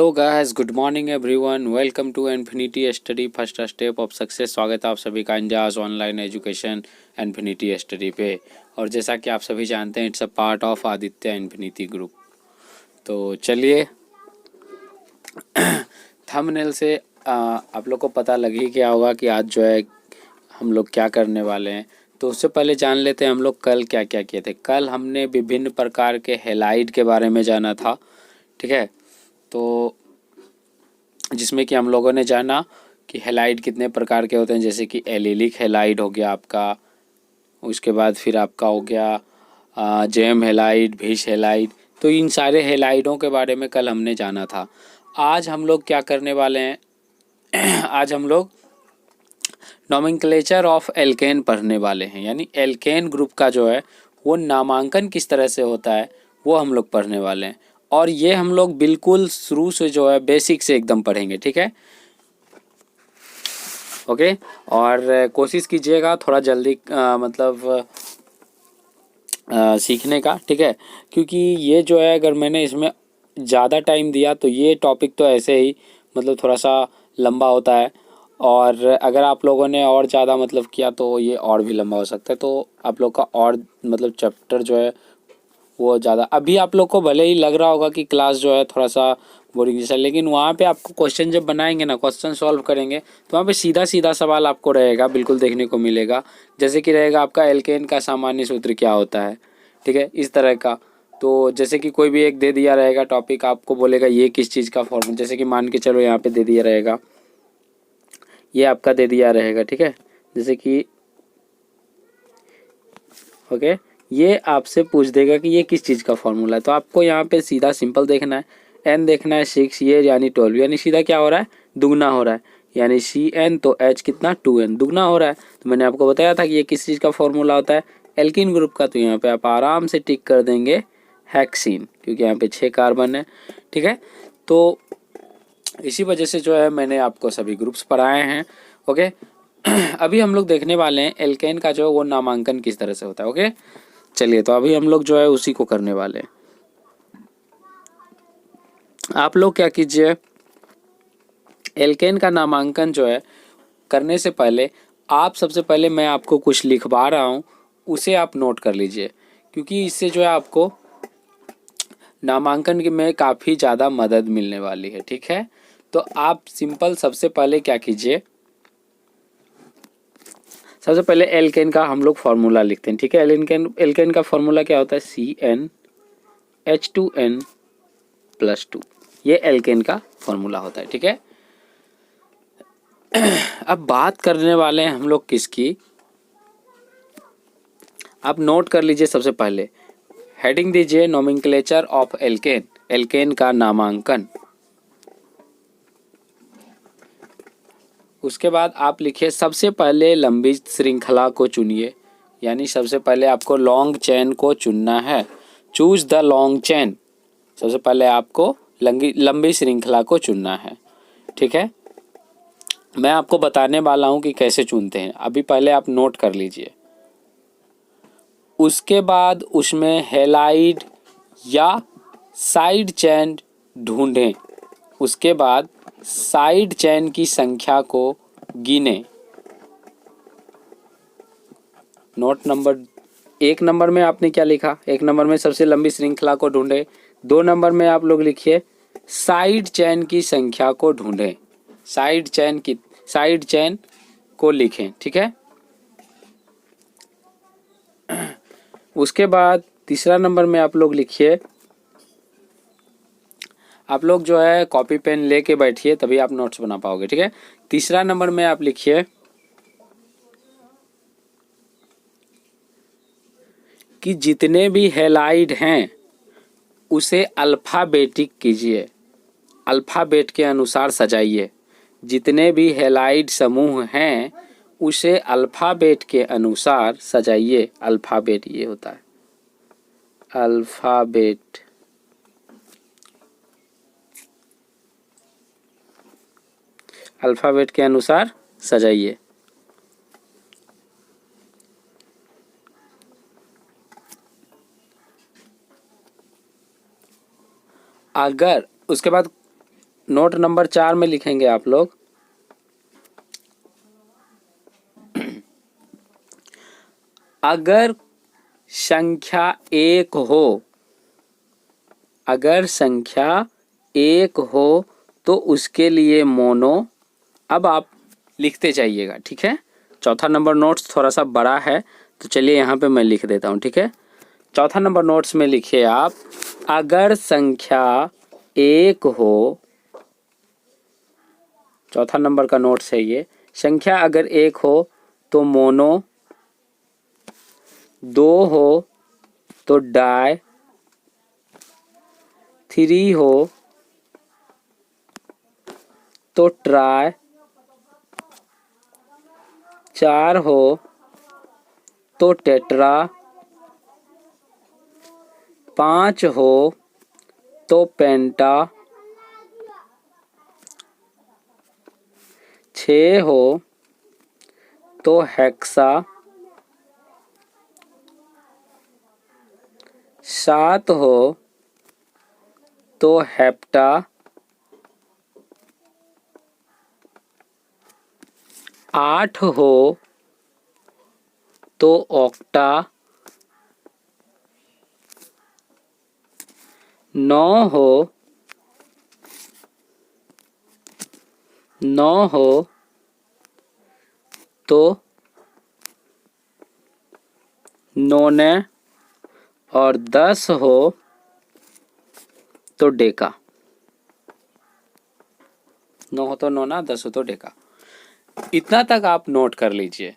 Hello guys, good morning everyone. Welcome to infinity study first step of success. स्वागत है आप सभी का इंजाज ऑनलाइन एजुकेशन इन्फिनिटी स्टडी पे। और जैसा कि आप सभी जानते हैं, it's a part of Aditya infinity group. तो चलिए, थंबनेल से आप लोग को पता लग ही गया होगा कि आज जो है हम लोग क्या करने वाले हैं। तो उससे पहले जान लेते हैं हम लोग कल क्या क्या किए थे। कल हमने विभिन्न प्रकार के हेलाइड के बारे में जाना था, ठीक है। तो जिसमें कि हम लोगों ने जाना कि हेलाइड कितने प्रकार के होते हैं, जैसे कि एलिलिक हेलाइड हो गया आपका, उसके बाद फिर आपका हो गया जेम हेलाइड, विश हेलाइड। तो इन सारे हेलाइडों के बारे में कल हमने जाना था। आज हम लोग क्या करने वाले हैं आज हम लोग नोमेनक्लेचर ऑफ एल्केन पढ़ने वाले हैं, यानी एल्केन ग्रुप का जो है वो नामांकन किस तरह से होता है वो हम लोग पढ़ने वाले हैं। और ये हम लोग बिल्कुल शुरू से जो है बेसिक से एकदम पढ़ेंगे, ठीक है। ओके। और कोशिश कीजिएगा थोड़ा जल्दी सीखने का, ठीक है। क्योंकि ये जो है अगर मैंने इसमें ज़्यादा टाइम दिया तो ये टॉपिक तो ऐसे ही थोड़ा सा लंबा होता है। और अगर आप लोगों ने और ज़्यादा किया तो ये और भी लंबा हो सकता है। तो आप लोग का और चैप्टर जो है वो ज़्यादा, अभी आप लोग को भले ही लग रहा होगा कि क्लास जो है थोड़ा सा बोरिंग जैसा, लेकिन वहाँ पे आपको क्वेश्चन जब बनाएंगे ना, क्वेश्चन सॉल्व करेंगे तो वहाँ पे सीधा सीधा सवाल आपको रहेगा, बिल्कुल देखने को मिलेगा। जैसे कि रहेगा आपका एल्केन का सामान्य सूत्र क्या होता है, ठीक है, इस तरह का। तो जैसे कि कोई भी एक दे दिया रहेगा टॉपिक, आपको बोलेगा ये किस चीज़ का फॉर्मूला, जैसे कि मान के चलो यहाँ पे दे दिया रहेगा, ये आपका दे दिया रहेगा, ठीक है। जैसे कि ओके, ये आपसे पूछ देगा कि ये किस चीज़ का फॉर्मूला है। तो आपको यहाँ पे सीधा सिंपल देखना है, n देखना है 6, ये यानी 12, यानी सीधा क्या हो रहा है, दुगना हो रहा है, यानी Cn तो h कितना 2n दुगना हो रहा है। तो मैंने आपको बताया था कि ये किस चीज़ का फॉर्मूला होता है, एल्किन ग्रुप का। तो यहाँ पे आप आराम से टिक कर देंगे हेक्सीन, क्योंकि यहाँ पे 6 कार्बन है, ठीक है। तो इसी वजह से जो है मैंने आपको सभी ग्रुप्स पढ़ाए हैं, ओके। अभी हम लोग देखने वाले हैं एल्केन का जो है वो नामांकन किस तरह से होता है, ओके। चलिए, तो अभी हम लोग जो है उसी को करने वाले हैं। आप लोग क्या कीजिए, एल्केन का नामांकन जो है करने से पहले आप सबसे पहले मैं आपको कुछ लिखवा रहा हूँ, उसे आप नोट कर लीजिए, क्योंकि इससे जो है आपको नामांकन में काफ़ी ज़्यादा मदद मिलने वाली है, ठीक है। तो आप सिंपल सबसे पहले क्या कीजिए, सबसे पहले एल्केन का हम लोग फार्मूला लिखते हैं, ठीक है। एल्केन का फार्मूला क्या होता है, CnH2n+2, ये एल्केन का फार्मूला होता है, ठीक है। अब बात करने वाले हैं हम लोग किसकी, आप नोट कर लीजिए। सबसे पहले हेडिंग दीजिए नोमेनक्लेचर ऑफ एल्केन, एल्केन का नामांकन। उसके बाद आप लिखिए सबसे पहले लंबी श्रृंखला को चुनिए, यानी सबसे पहले आपको लॉन्ग चेन को चुनना है। चूज द लॉन्ग चेन, सबसे पहले आपको लंबी श्रृंखला को चुनना है, ठीक है। मैं आपको बताने वाला हूं कि कैसे चुनते हैं, अभी पहले आप नोट कर लीजिए। उसके बाद उसमें हेलाइड या साइड चेन ढूंढें। उसके बाद साइड चेन की संख्या को गिने। नोट नंबर 1 नंबर में आपने क्या लिखा, 1 नंबर में सबसे लंबी श्रृंखला को ढूंढे। 2 नंबर में आप लोग लिखिए साइड चेन की संख्या को ढूंढें, साइड चेन को लिखें, ठीक है। उसके बाद तीसरा नंबर में आप लोग लिखिए, आप लोग जो है कॉपी पेन लेके बैठिए, तभी आप नोट्स बना पाओगे, ठीक है। तीसरा नंबर में आप लिखिए कि जितने भी हेलाइड हैं उसे अल्फ़ाबेटिक कीजिए, अल्फ़ाबेट के अनुसार सजाइए। जितने भी हेलाइड समूह हैं उसे अल्फ़ाबेट के अनुसार सजाइए। अल्फ़ाबेट ये होता है, अल्फ़ाबेट। अल्फ़ाबेट के अनुसार सजाइए। अगर उसके बाद नोट नंबर 4 में लिखेंगे आप लोग, अगर संख्या एक हो, अगर संख्या एक हो तो उसके लिए मोनो। अब आप लिखते जाइएगा, ठीक है। चौथा नंबर नोट्स थोड़ा सा बड़ा है, तो चलिए यहाँ पे मैं लिख देता हूँ, ठीक है। चौथा नंबर नोट्स में लिखिए आप, अगर संख्या एक हो, चौथा नंबर का नोट्स है ये, संख्या अगर एक हो तो मोनो, दो हो तो डाई, थ्री हो तो ट्राई, चार हो तो टेट्रा, पाँच हो तो पेंटा, छः हो तो हेक्सा, सात हो तो हेप्टा, आठ हो तो ऑक्टा, नौ हो तो नोने, और 10 हो तो डेका। 9 हो तो नोना, 10 हो तो डेका। इतना तक आप नोट कर लीजिए।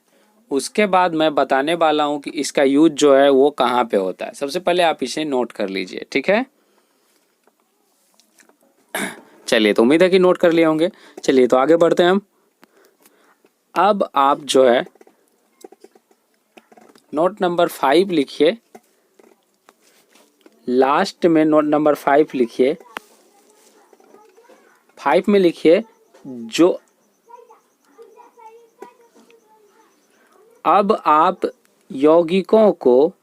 उसके बाद मैं बताने वाला हूँ कि इसका यूज जो है वो कहाँ पे होता है। सबसे पहले आप इसे नोट कर लीजिए, ठीक है। चलिए, तो उम्मीद है कि नोट कर लिए होंगे। चलिए तो आगे बढ़ते हैं हम। अब आप जो है नोट नंबर 5 लिखिए, लास्ट में नोट नंबर 5 लिखिए। 5 में लिखिए, जो अब आप यौगिकों को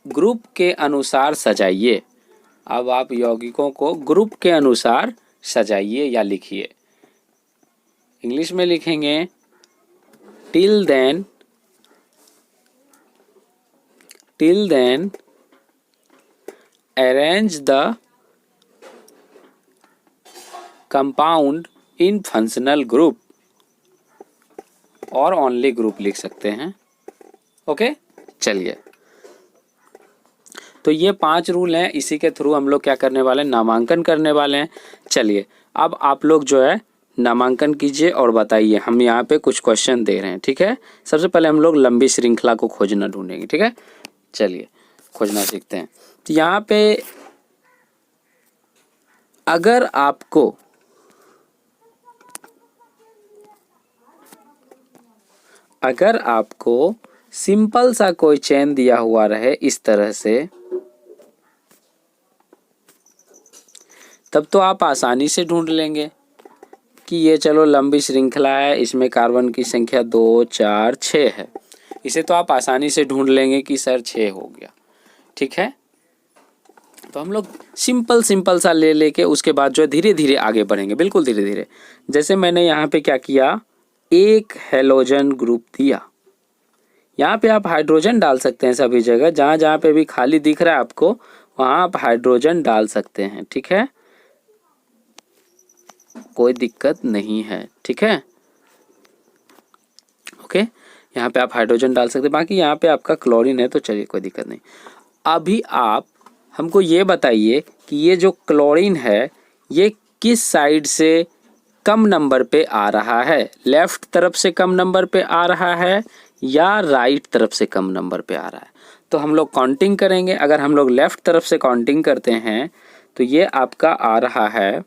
ग्रुप के अनुसार सजाइए। अब आप यौगिकों को ग्रुप के अनुसार सजाइए या लिखिए। इंग्लिश में लिखेंगे, till then arrange the compound in functional group, और ओनली ग्रुप लिख सकते हैं। ओके, चलिए, तो ये 5 रूल हैं, इसी के थ्रू हम लोग क्या करने वाले हैं, नामांकन करने वाले हैं। चलिए, अब आप लोग जो है नामांकन कीजिए और बताइए। हम यहाँ पे कुछ क्वेश्चन दे रहे हैं, ठीक है। सबसे पहले हम लोग लंबी श्रृंखला को खोजना ढूंढेंगे, ठीक है। चलिए, खोजना सीखते हैं। तो यहाँ पे अगर आपको सिंपल सा कोई चेन दिया हुआ रहे इस तरह से, तब तो आप आसानी से ढूंढ लेंगे कि ये चलो लंबी श्रृंखला है, इसमें कार्बन की संख्या 2, 4, 6 है। इसे तो आप आसानी से ढूंढ लेंगे कि सर 6 हो गया, ठीक है। तो हम लोग सिंपल सा ले लेके उसके बाद जो है धीरे धीरे आगे बढ़ेंगे, बिल्कुल धीरे धीरे। जैसे मैंने यहाँ पे क्या किया, एक हेलोजन ग्रुप दिया। यहाँ पे आप हाइड्रोजन डाल सकते हैं सभी जगह, जहाँ जहाँ पे भी खाली दिख रहा है आपको, वहाँ आप हाइड्रोजन डाल सकते हैं, ठीक है। कोई दिक्कत नहीं है, ठीक है। ओके, यहाँ पे आप हाइड्रोजन डाल सकते हैं। बाकी यहाँ पे आपका क्लोरीन है, तो चलिए कोई दिक्कत नहीं। अभी आप हमको ये बताइए कि ये जो क्लोरीन है ये किस साइड से कम नंबर पे आ रहा है, लेफ्ट तरफ से कम नंबर पे आ रहा है या राइट तरफ से कम नंबर पे आ रहा है। तो हम लोग काउंटिंग करेंगे। अगर हम लोग लेफ्ट तरफ से काउंटिंग करते हैं तो ये आपका आ रहा है,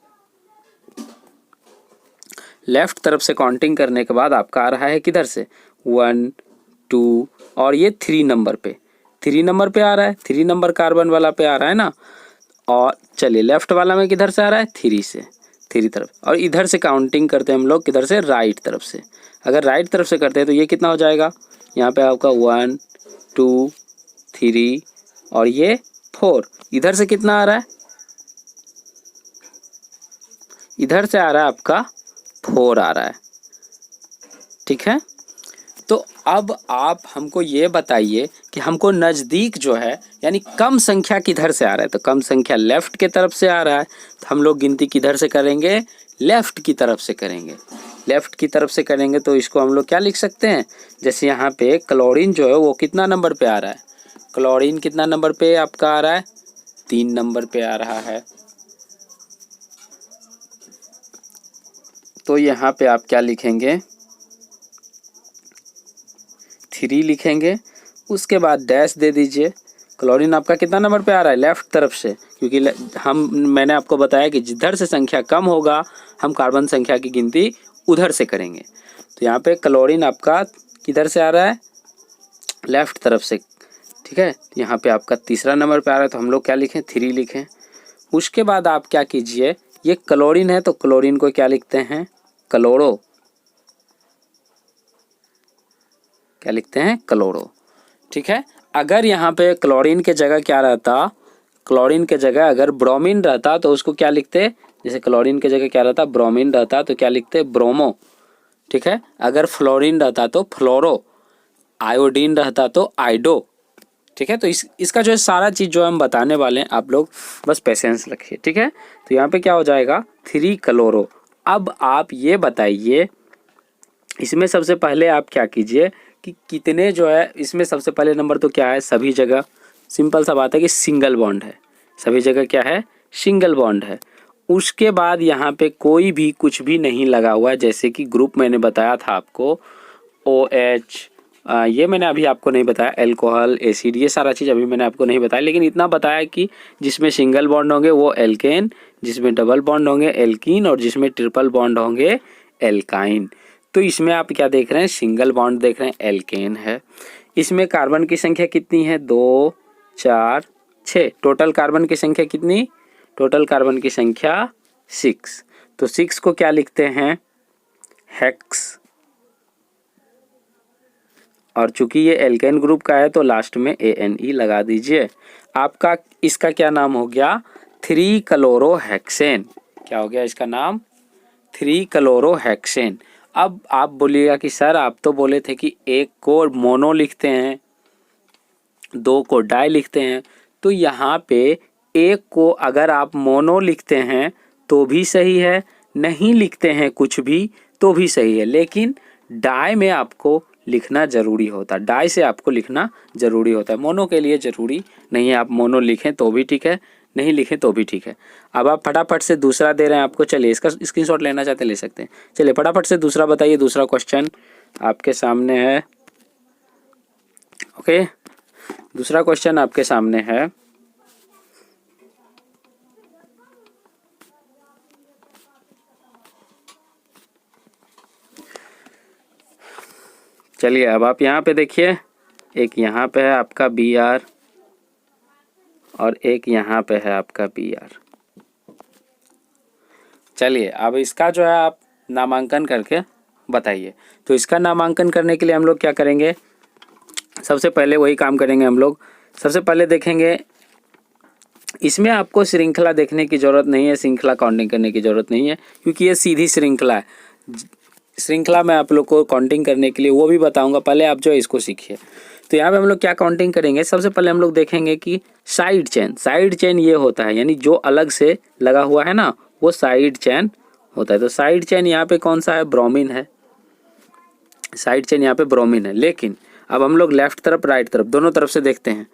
लेफ्ट तरफ से काउंटिंग करने के बाद आपका आ रहा है किधर से, 1, 2 और ये 3 नंबर पे, 3 नंबर पे आ रहा है। 3 नंबर कार्बन वाला पे आ रहा है ना। और चलिए, लेफ्ट वाला में किधर से आ रहा है, 3 से, 3 तरफ। और इधर से काउंटिंग करते हैं हम लोग किधर से, राइट तरफ से। अगर राइट तरफ से करते हैं तो ये कितना हो जाएगा, यहाँ पे आपका 1, 2, 3 और ये 4। इधर से कितना आ रहा है, इधर से आ रहा है आपका 4 आ रहा है, ठीक है। तो अब आप हमको ये बताइए कि हमको नज़दीक जो है यानी कम संख्या किधर से आ रहा है। तो कम संख्या लेफ्ट के तरफ से आ रहा है, तो हम लोग गिनती किधर से करेंगे, लेफ्ट की तरफ से करेंगे। लेफ्ट की तरफ से करेंगे तो इसको हम लोग क्या लिख सकते हैं, जैसे यहाँ पे क्लोरीन जो है वो कितना नंबर पे आ रहा है, क्लोरीन कितना नंबर पे आपका आ रहा है, 3 नंबर पे आ रहा है। तो यहाँ पे आप क्या लिखेंगे, 3 लिखेंगे, उसके बाद डैश दे दीजिए। क्लोरीन आपका कितना नंबर पे आ रहा है, लेफ्ट तरफ से, क्योंकि मैंने आपको बताया कि जिधर से संख्या कम होगा हम कार्बन संख्या की गिनती उधर से करेंगे। तो यहाँ पे क्लोरीन आपका किधर से आ रहा है, लेफ्ट तरफ से, ठीक है। यहाँ पे आपका तीसरा नंबर पे आ रहा है, तो हम लोग क्या लिखें, 3 लिखें। उसके बाद आप क्या कीजिए, ये क्लोरीन है तो क्लोरीन को क्या लिखते हैं, क्लोरो, क्या लिखते हैं, क्लोरो, ठीक है। अगर यहाँ पे क्लोरीन के जगह क्या रहता, क्लोरीन के जगह अगर ब्रोमीन रहता तो उसको क्या लिखते, जैसे क्लोरीन के जगह क्या रहता, ब्रोमीन रहता तो क्या लिखते, ब्रोमो, ठीक है। अगर फ्लोरीन रहता तो फ्लोरो, आयोडीन रहता तो आइडो, ठीक है। तो इसका जो है सारा चीज़ जो हम बताने वाले हैं, आप लोग बस पेशेंस रखिए, ठीक है। तो यहाँ पे क्या हो जाएगा, 3 क्लोरो। अब आप ये बताइए, इसमें सबसे पहले आप क्या कीजिए कि कितने जो है, इसमें सबसे पहले नंबर तो क्या है, सभी जगह सिंपल सा बात है कि सिंगल बॉन्ड है, सभी जगह क्या है, सिंगल बॉन्ड है। उसके बाद यहाँ पे कोई भी कुछ भी नहीं लगा हुआ है, जैसे कि ग्रुप मैंने बताया था आपको, OH, ये मैंने अभी आपको नहीं बताया, एल्कोहल, एसिड, ये सारा चीज़ अभी मैंने आपको नहीं बताया, लेकिन इतना बताया कि जिसमें सिंगल बॉन्ड होंगे वो एल्केन, जिसमें डबल बॉन्ड होंगे एल्कीन, और जिसमें ट्रिपल बॉन्ड होंगे एल्काइन। तो इसमें आप क्या देख रहे हैं, सिंगल बॉन्ड देख रहे हैं, एल्केन है। इसमें कार्बन की संख्या कितनी है, 2, 4, 6, टोटल कार्बन की संख्या कितनी, टोटल कार्बन की संख्या 6। तो 6 को क्या लिखते हैं, हेक्स, और चूंकि ये एल्केन ग्रुप का है तो लास्ट में ANE लगा दीजिए। आपका इसका क्या नाम हो गया, 3 क्लोरोहेक्सेन। क्या हो गया इसका नाम, 3 क्लोरोहेक्सेन। अब आप बोलिएगा कि सर आप तो बोले थे कि एक को मोनो लिखते हैं, 2 को डाई लिखते हैं। तो यहाँ पे एक को अगर आप मोनो लिखते हैं तो भी सही है, नहीं लिखते हैं कुछ भी तो भी सही है, लेकिन डाई में आपको लिखना ज़रूरी होता है, डाई से आपको लिखना ज़रूरी होता है, मोनो के लिए ज़रूरी नहीं है। आप मोनो लिखें तो भी ठीक है, नहीं लिखें तो भी ठीक है। अब आप फटाफट से दूसरा दे रहे हैं आपको, चलिए इसका स्क्रीनशॉट लेना चाहते ले सकते हैं। चलिए फटाफट से दूसरा बताइए, दूसरा क्वेश्चन आपके सामने है, ओके। दूसरा क्वेश्चन आपके सामने है, चलिए अब आप यहाँ पे देखिए, एक यहाँ पे है आपका Br और एक यहाँ पे है आपका Br। चलिए अब इसका जो है आप नामांकन करके बताइए। तो इसका नामांकन करने के लिए हम लोग क्या करेंगे, सबसे पहले वही काम करेंगे हम लोग। सबसे पहले देखेंगे, इसमें आपको श्रृंखला देखने की ज़रूरत नहीं है, श्रृंखला काउंटिंग करने की ज़रूरत नहीं है, क्योंकि ये सीधी श्रृंखला है। श्रृंखला मैं आप लोग को काउंटिंग करने के लिए वो भी बताऊंगा, पहले आप जो है इसको सीखिए। तो यहाँ पे हम लोग क्या काउंटिंग करेंगे, सबसे पहले हम लोग देखेंगे कि साइड चेन, साइड चेन ये होता है, यानी जो अलग से लगा हुआ है ना वो साइड चेन होता है। तो साइड चेन यहाँ पे कौन सा है, ब्रोमीन है, साइड चेन यहाँ पे ब्रोमीन है। लेकिन अब हम लोग लेफ्ट तरफ राइट तरफ दोनों तरफ से देखते हैं।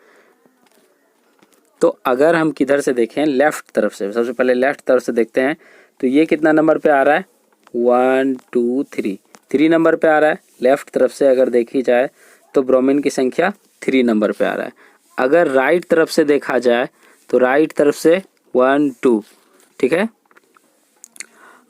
तो अगर हम किधर से देखें, लेफ्ट तरफ से, सबसे पहले लेफ्ट तरफ से देखते हैं, तो ये कितना नंबर पे आ रहा है, 1 2 3, 3 नंबर पे आ रहा है। लेफ्ट तरफ से अगर देखी जाए तो ब्रोमीन की संख्या 3 नंबर पे आ रहा है। अगर राइट तरफ से देखा जाए तो राइट तरफ से 1 2, ठीक है।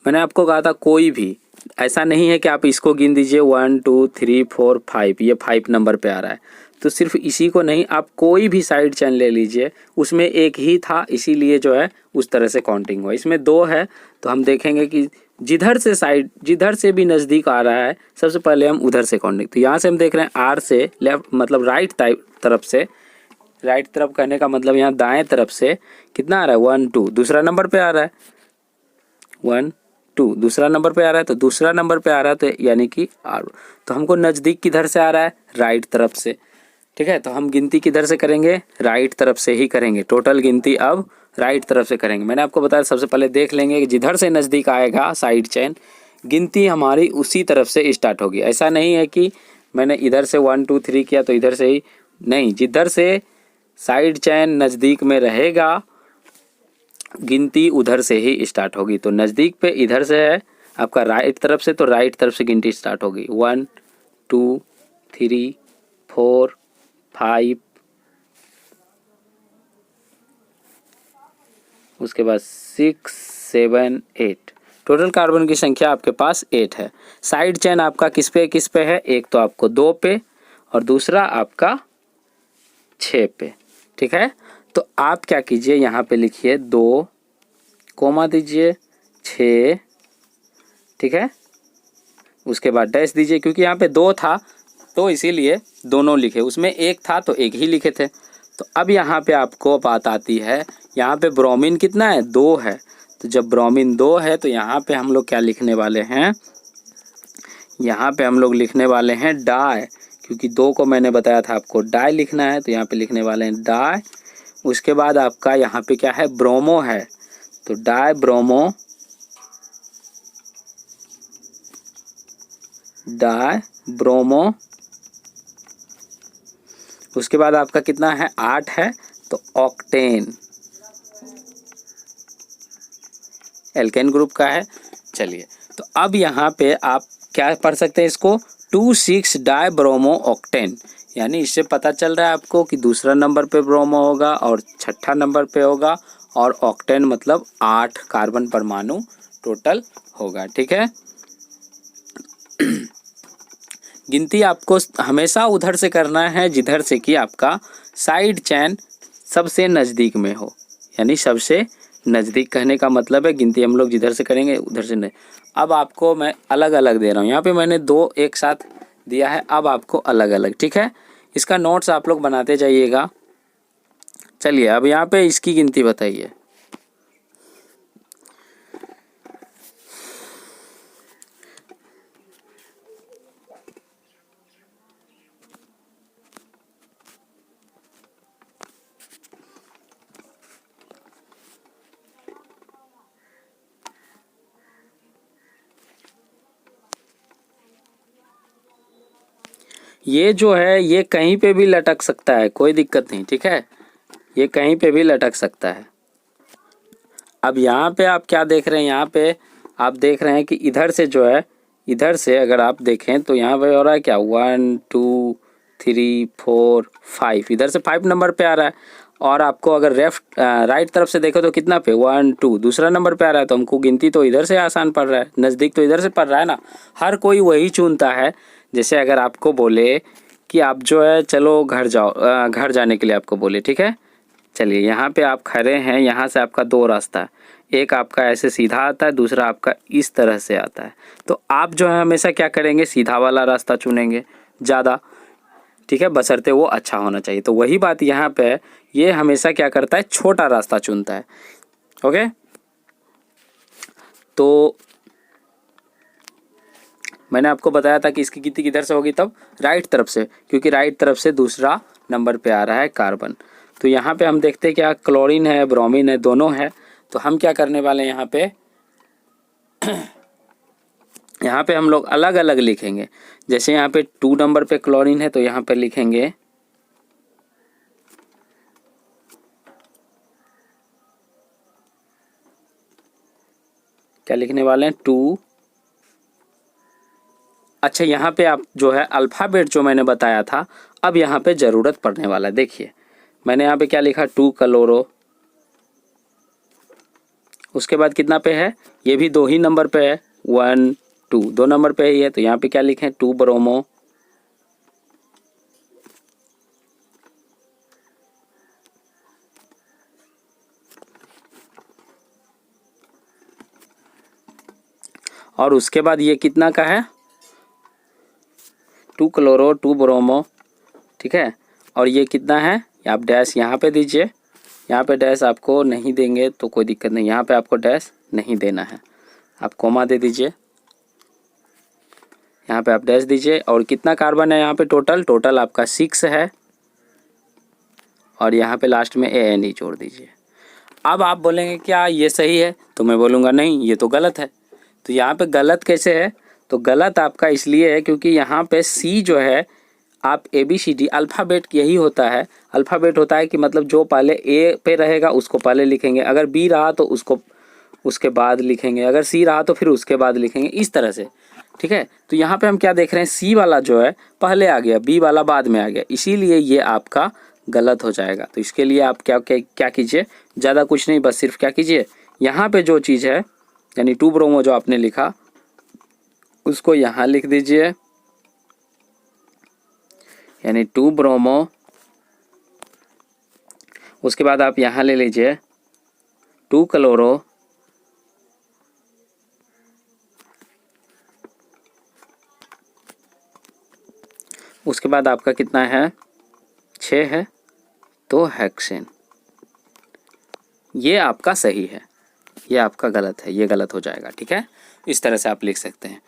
मैंने आपको कहा था कोई भी ऐसा नहीं है कि आप इसको गिन दीजिए 1 2 3 4 5, ये 5 नंबर पे आ रहा है। तो सिर्फ इसी को नहीं, आप कोई भी साइड चेन ले लीजिए, उसमें एक ही था इसीलिए जो है उस तरह से काउंटिंग हुआ। इसमें 2 है तो हम देखेंगे कि जिधर से साइड, जिधर से भी नज़दीक आ रहा है सबसे पहले हम उधर से काउंटिंग। तो यहाँ से हम देख रहे हैं R से लेफ्ट, मतलब राइट तरफ से, राइट तरफ कहने का मतलब यहाँ दाएं तरफ से कितना आ रहा है, 1 2, दूसरा नंबर पे आ रहा है 1 2, दूसरा नंबर पे आ रहा है तो दूसरा नंबर पे आ रहा है तो यानी कि R। तो हमको नज़दीक किधर से आ रहा है, राइट तरफ से, ठीक है। तो हम गिनती किधर से करेंगे, राइट तरफ से ही करेंगे। टोटल गिनती अब राइट तरफ से करेंगे। मैंने आपको बताया सबसे पहले देख लेंगे कि जिधर से नज़दीक आएगा साइड चेन, गिनती हमारी उसी तरफ से स्टार्ट होगी। ऐसा नहीं है कि मैंने इधर से 1 2 3 किया तो इधर से ही नहीं, जिधर से साइड चेन नज़दीक में रहेगा गिनती उधर से ही स्टार्ट होगी। तो नज़दीक पे इधर से है आपका राइट तरफ से, तो राइट तरफ से गिनती स्टार्ट होगी। 1 2 3 4 5, उसके बाद 6 7 8। टोटल कार्बन की संख्या आपके पास 8 है। साइड चेन आपका किस पे है, एक तो आपको 2 पे और दूसरा आपका 6 पे, ठीक है। तो आप क्या कीजिए, यहाँ पे लिखिए 2 कोमा दीजिए 6, ठीक है। उसके बाद डैश दीजिए, क्योंकि यहाँ पे 2 था तो इसीलिए दोनों लिखे, उसमें 1 था तो 1 ही लिखे थे। तो अब यहाँ पे आपको बात आती है, यहाँ पे ब्रोमीन कितना है, 2 है। तो जब ब्रोमीन 2 है तो यहाँ पे हम लोग क्या लिखने वाले हैं, यहाँ पे हम लोग लिखने वाले हैं डाई, क्योंकि 2 को मैंने बताया था आपको डाई लिखना है, तो यहाँ पे लिखने वाले हैं डाई। उसके बाद आपका यहाँ पे क्या है, ब्रोमो है, तो डाई ब्रोमो, डाई ब्रोमो। उसके बाद आपका कितना है, 8 है, तो ऑक्टेन, एल्केन ग्रुप का है। चलिए, तो अब यहाँ पे आप क्या पढ़ सकते हैं इसको, 2,6 डाई ब्रोमो ऑक्टेन, यानी इससे पता चल रहा है आपको कि दूसरा नंबर पे ब्रोमो होगा और छठा नंबर पे होगा, और ऑक्टेन मतलब 8 कार्बन परमाणु टोटल होगा, ठीक है। गिनती आपको हमेशा उधर से करना है जिधर से कि आपका साइड चेन सबसे नज़दीक में हो, यानी सबसे नज़दीक कहने का मतलब है गिनती हम लोग जिधर से करेंगे उधर से नहीं। अब आपको मैं अलग अलग दे रहा हूँ, यहाँ पे मैंने 2 एक साथ दिया है, अब आपको अलग अलग, ठीक है। इसका नोट्स आप लोग बनाते जाइएगा। चलिए, अब यहाँ पे इसकी गिनती बताइए। ये जो है ये कहीं पे भी लटक सकता है, कोई दिक्कत नहीं, ठीक है। ये कहीं पे भी लटक सकता है। अब यहाँ पे आप क्या देख रहे हैं, यहाँ पे आप देख रहे हैं कि इधर से जो है, इधर से अगर आप देखें तो यहाँ पे हो रहा है क्या, 1 2 3 4 5, इधर से 5 नंबर पे आ रहा है। और आपको अगर राइट तरफ से देखो तो कितना पे, 1 2 दूसरा नंबर पे आ रहा है। तो हमको गिनती तो इधर से आसान पड़ रहा है, नज़दीक तो इधर से पड़ रहा है ना। हर कोई वही चुनता है। जैसे अगर आपको बोले कि आप जो है चलो घर जाओ, घर जाने के लिए आपको बोले, ठीक है। चलिए, यहाँ पे आप खड़े हैं, यहाँ से आपका 2 रास्ता है, एक आपका ऐसे सीधा आता है, दूसरा आपका इस तरह से आता है। तो आप जो है हमेशा क्या करेंगे, सीधा वाला रास्ता चुनेंगे ज़्यादा, ठीक है, बशर्ते वो अच्छा होना चाहिए। तो वही बात यहाँ पे है, ये हमेशा क्या करता है, छोटा रास्ता चुनता है। ओके, तो मैंने आपको बताया था कि इसकी गिनती किधर से होगी, तब राइट तरफ से, क्योंकि राइट तरफ से दूसरा नंबर पे आ रहा है कार्बन। तो यहाँ पे हम देखते हैं क्या, क्लोरीन है, ब्रोमीन है, दोनों है। तो हम क्या करने वाले हैं यहाँ पे यहाँ पे हम लोग अलग अलग लिखेंगे। जैसे यहाँ पे 2 नंबर पे क्लोरीन है तो यहाँ पे लिखेंगे क्या लिखने वाले हैं, 2। अच्छा, यहाँ पे आप जो है अल्फ़ाबेट जो मैंने बताया था, अब यहाँ पे ज़रूरत पड़ने वाला है। देखिए मैंने यहाँ पे क्या लिखा, 2 क्लोरो। उसके बाद कितना पे है, ये भी 2 ही नंबर पे है, 1 2 2 नंबर पे ही है। तो यहाँ पे क्या लिखें, 2 ब्रोमो। और उसके बाद ये कितना का है, 2 क्लोरो 2 ब्रोमो, ठीक है। और ये कितना है, आप डैश यहाँ पे दीजिए। यहाँ पे डैश आपको नहीं देंगे तो कोई दिक्कत नहीं, यहाँ पे आपको डैश नहीं देना है। आप कोमा दे दीजिए, यहाँ पे आप डैश दीजिए। और कितना कार्बन है यहाँ पे टोटल आपका 6 है, और यहाँ पे लास्ट में ANE जोड़ दीजिए। अब आप बोलेंगे क्या ये सही है, तो मैं बोलूँगा नहीं ये तो गलत है। तो यहाँ पे गलत कैसे है, तो गलत आपका इसलिए है क्योंकि यहाँ पे C जो है, आप ABCD अल्फ़ाबेट यही होता है। अल्फ़ाबेट होता है कि मतलब जो पहले A पे रहेगा उसको पहले लिखेंगे, अगर B रहा तो उसको उसके बाद लिखेंगे, अगर C रहा तो फिर उसके बाद लिखेंगे, इस तरह से, ठीक है। तो यहाँ पे हम क्या देख रहे हैं, C वाला जो है पहले आ गया, B वाला बाद में आ गया, इसीलिए ये आपका गलत हो जाएगा। तो इसके लिए आप क्या कीजिए, ज़्यादा कुछ नहीं, बस सिर्फ क्या कीजिए, यहाँ पे जो चीज़ है यानी 2 ब्रोमो जो आपने लिखा उसको यहाँ लिख दीजिए, यानी 2 ब्रोमो। उसके बाद आप यहाँ ले लीजिए 2 क्लोरो, उसके बाद आपका कितना है, 6 है, तो हेक्सेन। ये आपका सही है, ये आपका गलत है, ये गलत हो जाएगा, ठीक है। इस तरह से आप लिख सकते हैं,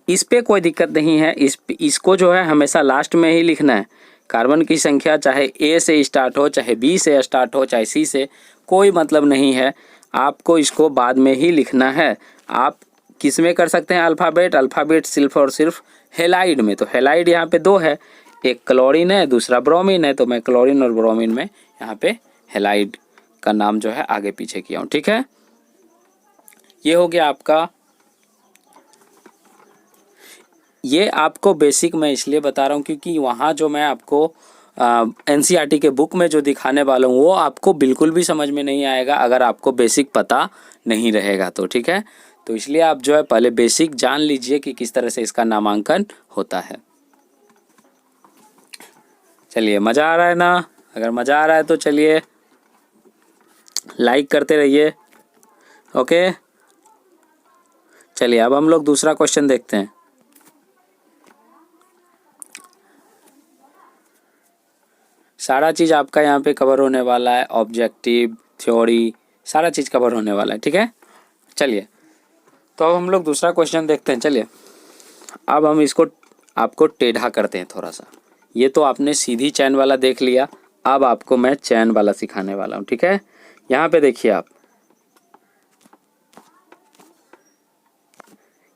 इस पे कोई दिक्कत नहीं है। इसको जो है हमेशा लास्ट में ही लिखना है। कार्बन की संख्या चाहे A से स्टार्ट हो, चाहे B से स्टार्ट हो, चाहे C से, कोई मतलब नहीं है, आपको इसको बाद में ही लिखना है। आप किस में कर सकते हैं अल्फ़ाबेट सिर्फ और सिर्फ हेलाइड में। तो हेलाइड यहाँ पे 2 है, एक क्लोरीन है, दूसरा ब्रोमीन है, तो मैं क्लोरीन और ब्रोमीन में यहाँ पे हेलाइड का नाम जो है आगे पीछे किया हूँ, ठीक है। ये हो गया आपका, ये आपको बेसिक मैं इसलिए बता रहा हूँ क्योंकि वहाँ जो मैं आपको NCERT के बुक में जो दिखाने वाला हूँ वो आपको बिल्कुल भी समझ में नहीं आएगा अगर आपको बेसिक पता नहीं रहेगा तो, ठीक है। तो इसलिए आप जो है पहले बेसिक जान लीजिए कि किस तरह से इसका नामांकन होता है। चलिए, मज़ा आ रहा है ना? अगर मज़ा आ रहा है तो चलिए लाइक करते रहिए, ओके। चलिए अब हम लोग दूसरा क्वेश्चन देखते हैं। सारा चीज़ आपका यहाँ पे कवर होने वाला है, ऑब्जेक्टिव, थ्योरी, सारा चीज़ कवर होने वाला है, ठीक है। चलिए तो अब हम लोग दूसरा क्वेश्चन देखते हैं। चलिए अब हम इसको आपको टेढ़ा करते हैं थोड़ा सा। ये तो आपने सीधी चैन वाला देख लिया, अब आपको मैं चैन वाला सिखाने वाला हूँ, ठीक है। यहाँ पे देखिए आप,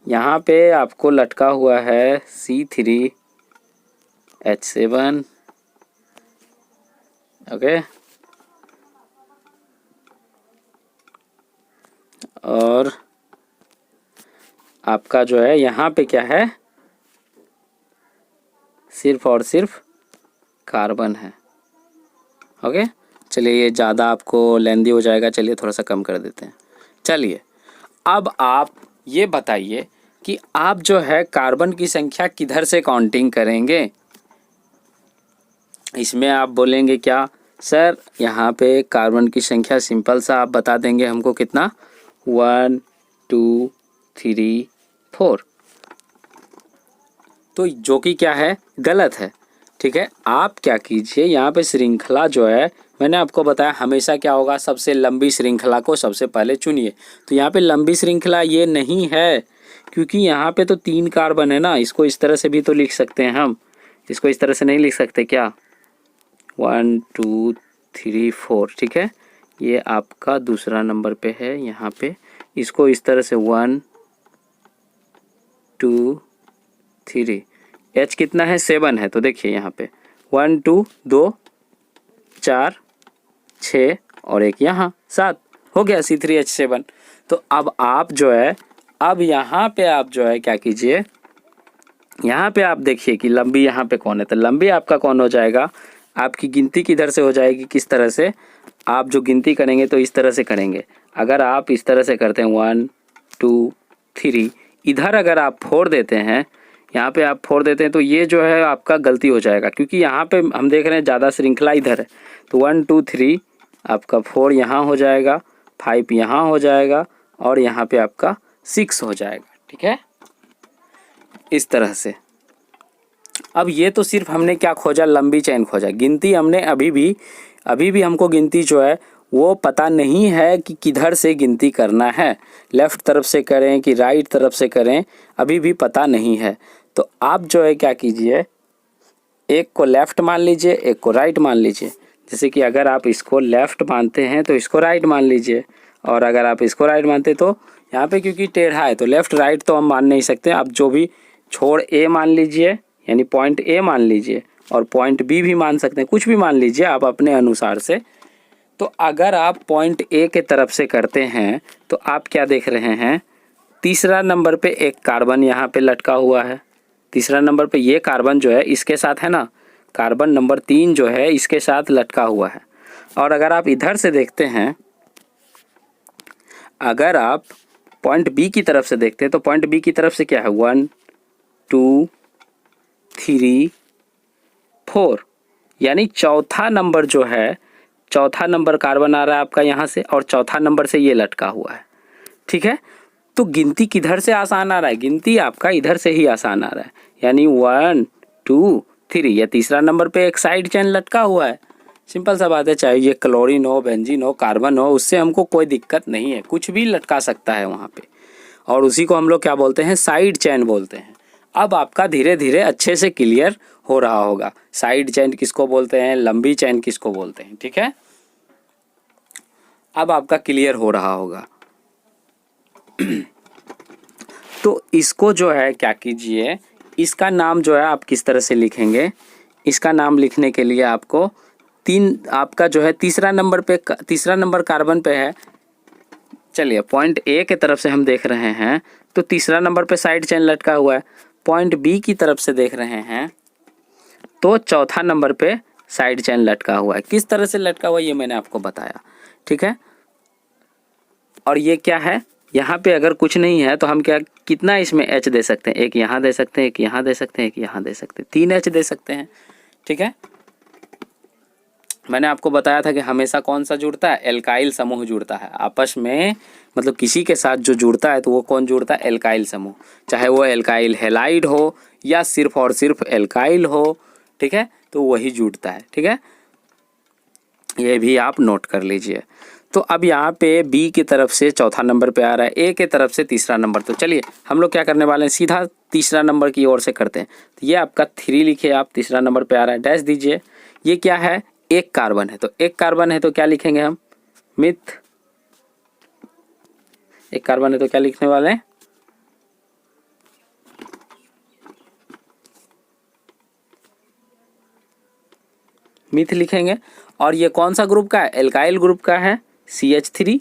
यहाँ पे आपको लटका हुआ है C3H7, ओके। और आपका जो है यहाँ पे क्या है, सिर्फ और सिर्फ कार्बन है, ओके। चलिए ये ज़्यादा आपको लेंदी हो जाएगा, चलिए थोड़ा सा कम कर देते हैं। चलिए अब आप ये बताइए कि आप जो है कार्बन की संख्या किधर से काउंटिंग करेंगे। इसमें आप बोलेंगे क्या सर, यहाँ पे कार्बन की संख्या सिंपल सा आप बता देंगे हमको कितना, 1 2 3 4, तो जो कि क्या है, गलत है, ठीक है। आप क्या कीजिए, यहाँ पे श्रृंखला जो है मैंने आपको बताया हमेशा क्या होगा, सबसे लंबी श्रृंखला को सबसे पहले चुनिए। तो यहाँ पे लंबी श्रृंखला ये नहीं है क्योंकि यहाँ पे तो 3 कार्बन है ना, इसको इस तरह से भी तो लिख सकते हैं हम, इसको इस तरह से नहीं लिख सकते क्या, 1 2 3 4, ठीक है। ये आपका दूसरा नंबर पे है, यहाँ पे इसको इस तरह से 1 2 3, H कितना है, 7 है, तो देखिए यहाँ पे 1 2 2 4 6 और एक यहाँ 7, हो गया C3H7। तो अब आप जो है, अब यहाँ पे आप जो है क्या कीजिए, यहाँ पे आप देखिए कि लंबी यहाँ पे कौन है, तो लंबी आपका कौन हो जाएगा, आपकी गिनती किधर से हो जाएगी, किस तरह से आप जो गिनती करेंगे तो इस तरह से करेंगे। अगर आप इस तरह से करते हैं 1 2 3, इधर अगर आप 4 देते हैं, यहाँ पे आप 4 देते हैं तो ये जो है आपका गलती हो जाएगा क्योंकि यहाँ पे हम देख रहे हैं ज़्यादा श्रृंखला इधर है। तो 1 2 3 आपका 4 यहाँ हो जाएगा, 5 यहाँ हो जाएगा और यहाँ पे आपका 6 हो जाएगा, ठीक है, इस तरह से। अब ये तो सिर्फ हमने क्या खोजा, लंबी चैन खोजा। गिनती हमने अभी भी हमको गिनती जो है वो पता नहीं है कि किधर से गिनती करना है, लेफ़्ट तरफ से करें कि राइट तरफ से करें, अभी भी पता नहीं है। तो आप जो है क्या कीजिए, एक को लेफ़्ट मान लीजिए, एक को राइट मान लीजिए। जैसे कि अगर आप इसको लेफ़्ट मानते हैं तो इसको राइट मान लीजिए, और अगर आप इसको राइट मानते तो यहाँ पे क्योंकि टेढ़ा है तो लेफ़्ट राइट तो हम मान नहीं सकते। आप जो भी छोड़ ए मान लीजिए, यानी पॉइंट ए मान लीजिए, और पॉइंट बी भी मान सकते हैं, कुछ भी मान लीजिए आप अपने अनुसार से। तो अगर आप पॉइंट ए के तरफ से करते हैं तो आप क्या देख रहे हैं, तीसरा नंबर पे एक कार्बन यहाँ पे लटका हुआ है। तीसरा नंबर पे ये कार्बन जो है इसके साथ है ना, कार्बन नंबर 3 जो है इसके साथ लटका हुआ है। और अगर आप इधर से देखते हैं, अगर आप पॉइंट बी की तरफ से देखते हैं तो पॉइंट बी की तरफ से क्या है, 1 2 3 4, यानी चौथा नंबर जो है, चौथा नंबर कार्बन आ रहा है आपका यहाँ से, और चौथा नंबर से ये लटका हुआ है। ठीक है, तो गिनती किधर से आसान आ रहा है, गिनती आपका इधर से ही आसान आ रहा है, यानी 1 2 3। या तीसरा नंबर पे एक साइड चेन लटका हुआ है, सिंपल सा बात है, चाहे ये क्लोरीन हो, बेंजीन हो, कार्बन हो, उससे हमको कोई दिक्कत नहीं है, कुछ भी लटका सकता है वहाँ पे, और उसी को हम लोग क्या बोलते हैं, साइड चेन बोलते हैं। अब आपका धीरे धीरे अच्छे से क्लियर हो रहा होगा साइड चेन किसको बोलते हैं, लंबी चेन किसको बोलते हैं। ठीक है, अब आपका क्लियर हो रहा होगा। तो इसको जो है क्या कीजिए, इसका नाम जो है आप किस तरह से लिखेंगे, इसका नाम लिखने के लिए आपको आपका जो है तीसरा नंबर कार्बन पे है। चलिए पॉइंट ए के तरफ से हम देख रहे हैं तो तीसरा नंबर पे साइड चेन लटका हुआ है। पॉइंट बी की तरफ से देख रहे हैं तो चौथा नंबर पे साइड चेन लटका हुआ है। किस तरह से लटका हुआ है ये मैंने आपको बताया। ठीक है, और ये क्या है, यहाँ पे अगर कुछ नहीं है तो हम क्या, कितना इसमें एच दे सकते हैं, एक यहाँ दे सकते हैं, एक यहाँ दे सकते हैं, एक यहाँ दे सकते हैं, 3 एच दे सकते हैं। ठीक है, मैंने आपको बताया था कि हमेशा कौन सा जुड़ता है, एल्काइल समूह जुड़ता है आपस में, मतलब किसी के साथ जो जुड़ता है तो वो कौन जुड़ता है, एल्काइल समूह, चाहे वो एल्काइल हैलाइड हो या सिर्फ और सिर्फ एल्काइल हो। ठीक है, तो वही जुड़ता है। ठीक है, ये भी आप नोट कर लीजिए। तो अब यहाँ पे बी की तरफ से चौथा नंबर पे आ रहा है, ए के तरफ से तीसरा नंबर। तो चलिए हम लोग क्या करने वाले हैं, सीधा तीसरा नंबर की ओर से करते हैं। तो ये आपका 3 लिखिए आप, तीसरा नंबर पे आ रहा है, डैश दीजिए। ये क्या है, एक कार्बन है, तो एक कार्बन है तो क्या लिखेंगे हम, मिथ। एक कार्बन है तो क्या लिखने वाले हैं, मिथ लिखेंगे। और ये कौन सा ग्रुप का है, एल्काइल ग्रुप का है, CH3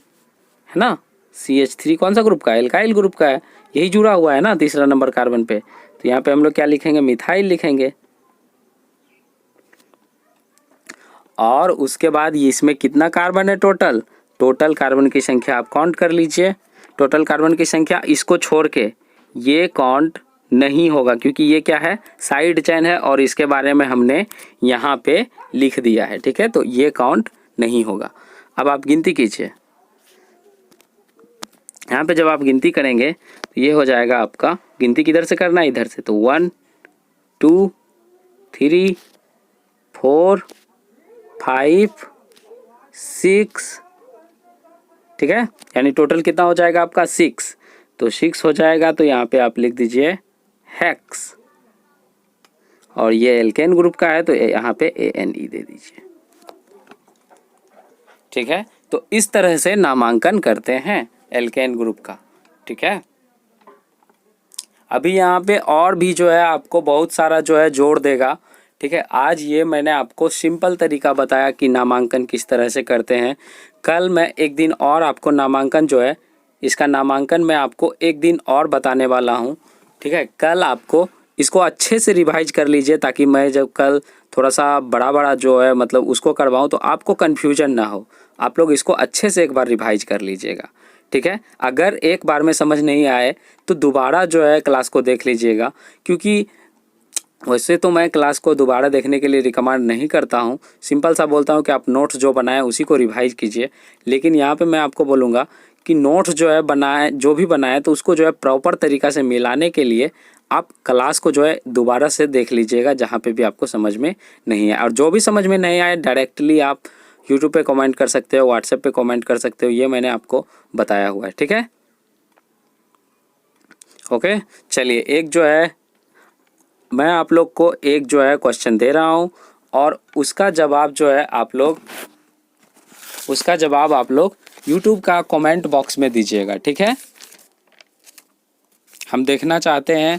है ना। CH3 कौन सा ग्रुप का है, एल्काइल ग्रुप का है, यही जुड़ा हुआ है ना तीसरा नंबर कार्बन पे। तो यहाँ पे हम लोग क्या लिखेंगे, मिथाइल लिखेंगे। और उसके बाद ये इसमें कितना कार्बन है, टोटल कार्बन की संख्या आप काउंट कर लीजिए। टोटल कार्बन की संख्या इसको छोड़ के ये काउंट नहीं होगा, क्योंकि ये क्या है, साइड चेन है, और इसके बारे में हमने यहाँ पे लिख दिया है। ठीक है, तो ये काउंट नहीं होगा। अब आप गिनती कीजिए, यहाँ पे जब आप गिनती करेंगे तो ये हो जाएगा आपका, गिनती किधर से करना है, इधर से। तो 1 2 3 4 5 6। ठीक है, यानी टोटल कितना हो जाएगा आपका, 6। तो 6 हो जाएगा, तो यहाँ पे आप लिख दीजिए हेक्स, और ये एल्केन ग्रुप का है तो यहाँ पे ANE दे दीजिए। ठीक है, तो इस तरह से नामांकन करते हैं एल्केन ग्रुप का। ठीक है, अभी यहाँ पे और भी जो है आपको बहुत सारा जो है जोड़ देगा। ठीक है, आज ये मैंने आपको सिंपल तरीका बताया कि नामांकन किस तरह से करते हैं। कल मैं एक दिन और आपको नामांकन जो है, इसका नामांकन मैं आपको एक दिन और बताने वाला हूँ। ठीक है, कल आपको इसको अच्छे से रिवाइज कर लीजिए, ताकि मैं जब कल थोड़ा सा बड़ा जो है मतलब उसको करवाऊँ तो आपको कन्फ्यूजन ना हो। आप लोग इसको अच्छे से एक बार रिवाइज कर लीजिएगा। ठीक है, अगर एक बार में समझ नहीं आए तो दोबारा जो है क्लास को देख लीजिएगा, क्योंकि वैसे तो मैं क्लास को दोबारा देखने के लिए रिकमेंड नहीं करता हूँ। सिंपल सा बोलता हूँ कि आप नोट्स जो बनाएं उसी को रिवाइज कीजिए। लेकिन यहाँ पे मैं आपको बोलूँगा कि नोट्स जो है बनाए, जो भी बनाए तो उसको जो है प्रॉपर तरीक़ा से मिलाने के लिए आप क्लास को जो है दोबारा से देख लीजिएगा, जहाँ पे भी आपको समझ में नहीं आए। और जो भी समझ में नहीं आए डायरेक्टली आप यूट्यूब पे कमेंट कर सकते हो, व्हाट्सएप पे कमेंट कर सकते हो, ये मैंने आपको बताया हुआ है, ठीक है। ओके, चलिए एक जो है मैं आप लोग को एक जो है क्वेश्चन दे रहा हूँ और उसका जवाब जो है आप लोग यूट्यूब का कमेंट बॉक्स में दीजिएगा, ठीक है। हम देखना चाहते हैं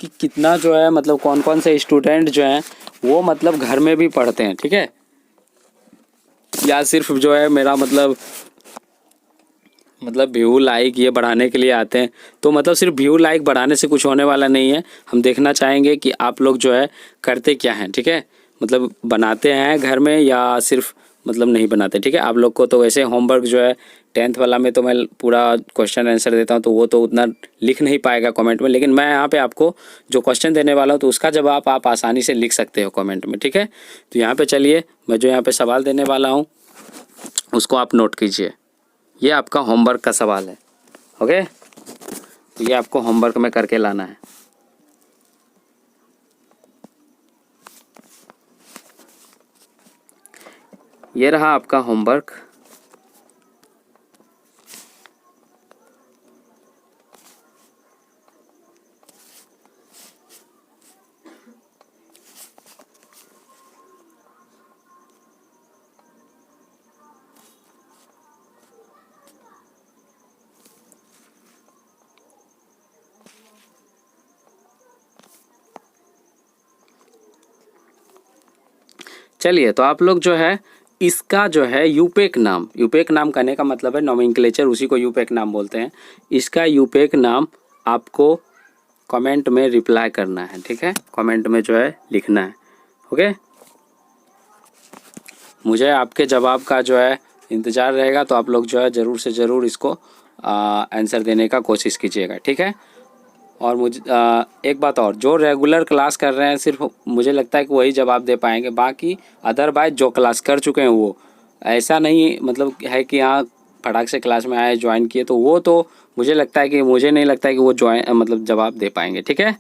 कि कितना जो है मतलब कौन कौन से स्टूडेंट जो हैं वो मतलब घर में भी पढ़ते हैं, ठीक है, या सिर्फ जो है मेरा मतलब व्यू लाइक ये बढ़ाने के लिए आते हैं। तो मतलब सिर्फ व्यू लाइक बढ़ाने से कुछ होने वाला नहीं है। हम देखना चाहेंगे कि आप लोग जो है करते क्या हैं, ठीक है, मतलब बनाते हैं घर में या सिर्फ मतलब नहीं बनाते, ठीक है। आप लोग को तो वैसे होमवर्क जो है 10th वाला में तो मैं पूरा क्वेश्चन आंसर देता हूँ, तो वो तो उतना लिख नहीं पाएगा कमेंट में, लेकिन मैं यहाँ पे आपको जो क्वेश्चन देने वाला हूँ तो उसका जवाब आप आसानी से लिख सकते हो कमेंट में, ठीक है। तो यहाँ पे चलिए मैं जो यहाँ पे सवाल देने वाला हूँ उसको आप नोट कीजिए। ये आपका होमवर्क का सवाल है, ओके। तो ये आपको होमवर्क में करके लाना है। ये रहा आपका होमवर्क। चलिए तो आप लोग जो है इसका जो है यूपेक नाम कहने का मतलब है नोमेनक्लेचर, उसी को यूपेक नाम बोलते हैं। इसका यूपेक नाम आपको कमेंट में रिप्लाई करना है, ठीक है, कमेंट में जो है लिखना है, ओके। मुझे आपके जवाब का जो है इंतज़ार रहेगा, तो आप लोग जो है ज़रूर से ज़रूर इसको आंसर देने का कोशिश कीजिएगा, ठीक है। और मुझे एक बात और, जो रेगुलर क्लास कर रहे हैं सिर्फ मुझे लगता है कि वही जवाब दे पाएंगे, बाकी अदरवाइज जो क्लास कर चुके हैं वो ऐसा नहीं मतलब है कि हाँ फटाक से क्लास में आए ज्वाइन किए, तो वो तो मुझे नहीं लगता है कि वो ज्वाइन मतलब जवाब दे पाएंगे, ठीक है।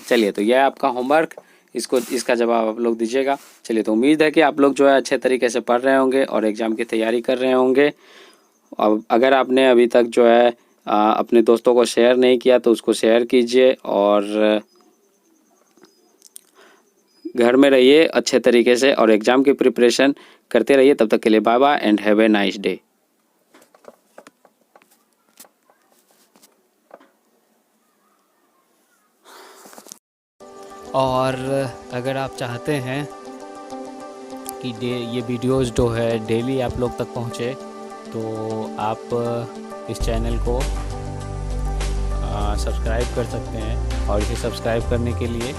चलिए तो यह है आपका होमवर्क, इसका जवाब आप लोग दीजिएगा। चलिए तो उम्मीद है कि आप लोग जो है अच्छे तरीके से पढ़ रहे होंगे और एग्ज़ाम की तैयारी कर रहे होंगे। अब अगर आपने अभी तक जो है अपने दोस्तों को शेयर नहीं किया तो उसको शेयर कीजिए और घर में रहिए अच्छे तरीके से और एग्ज़ाम की प्रिपरेशन करते रहिए। तब तक के लिए bye bye and have a nice day. और अगर आप चाहते हैं कि ये वीडियोस जो है डेली आप लोग तक पहुँचे, तो आप इस चैनल को सब्सक्राइब कर सकते हैं। और इसे सब्सक्राइब करने के लिए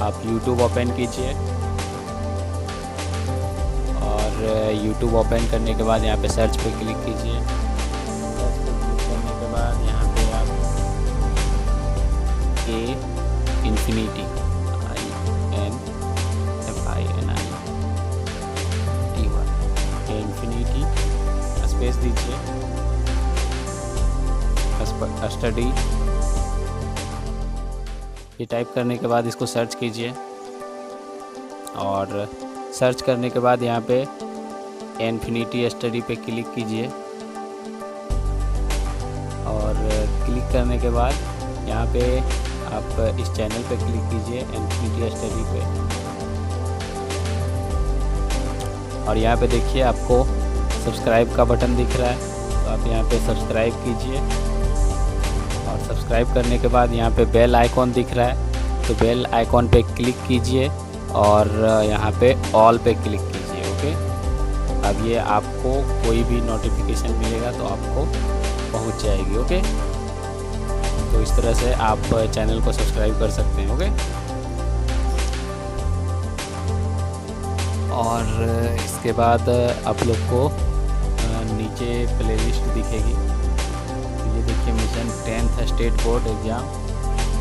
आप YouTube ओपन कीजिए और YouTube ओपन करने के बाद यहाँ पे सर्च पे क्लिक कीजिए। सर्च पे क्लिक करने के बाद यहाँ पे आप इन्फिनिटी इन्फिनिटी स्पेस दीजिए, स्टडी ये टाइप करने के बाद इसको सर्च कीजिए और सर्च करने के बाद यहाँ पे इन्फिनिटी स्टडी पे क्लिक कीजिए और क्लिक करने के बाद यहाँ पे आप इस चैनल पे क्लिक कीजिए इन्फिनिटी स्टडी पे और यहाँ पे देखिए आपको सब्सक्राइब का बटन दिख रहा है, तो आप यहाँ पे सब्सक्राइब कीजिए और सब्सक्राइब करने के बाद यहाँ पे बेल आइकॉन दिख रहा है, तो बेल आइकॉन पे क्लिक कीजिए और यहाँ पे ऑल पे क्लिक कीजिए, ओके। अब ये आपको कोई भी नोटिफिकेशन मिलेगा तो आपको पहुँच जाएगी, ओके। तो इस तरह से आप चैनल को सब्सक्राइब कर सकते हैं, ओके। और इसके बाद आप लोग को नीचे प्लेलिस्ट दिखेगी, ये देखिए mission 10th state board exam.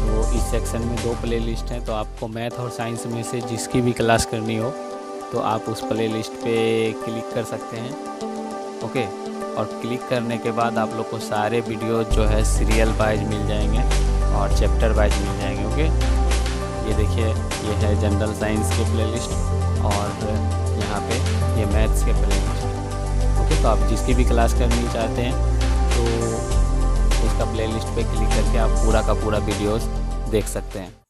तो इस सेक्शन में 2 प्लेलिस्ट हैं, तो आपको मैथ और साइंस में से जिसकी भी क्लास करनी हो तो आप उस प्लेलिस्ट पे क्लिक कर सकते हैं, ओके। और क्लिक करने के बाद आप लोग को सारे वीडियो जो है सीरियल वाइज मिल जाएंगे और चैप्टर वाइज मिल जाएंगे, ओके। ये देखिए ये है जनरल साइंस के प्लेलिस्ट और यहाँ यहाँ पे ये मैथ्स के प्लेलिस्ट। ओके, तो आप जिसकी भी क्लास करनी चाहते हैं तो उसका प्लेलिस्ट पे क्लिक करके आप पूरा का पूरा वीडियोस देख सकते हैं।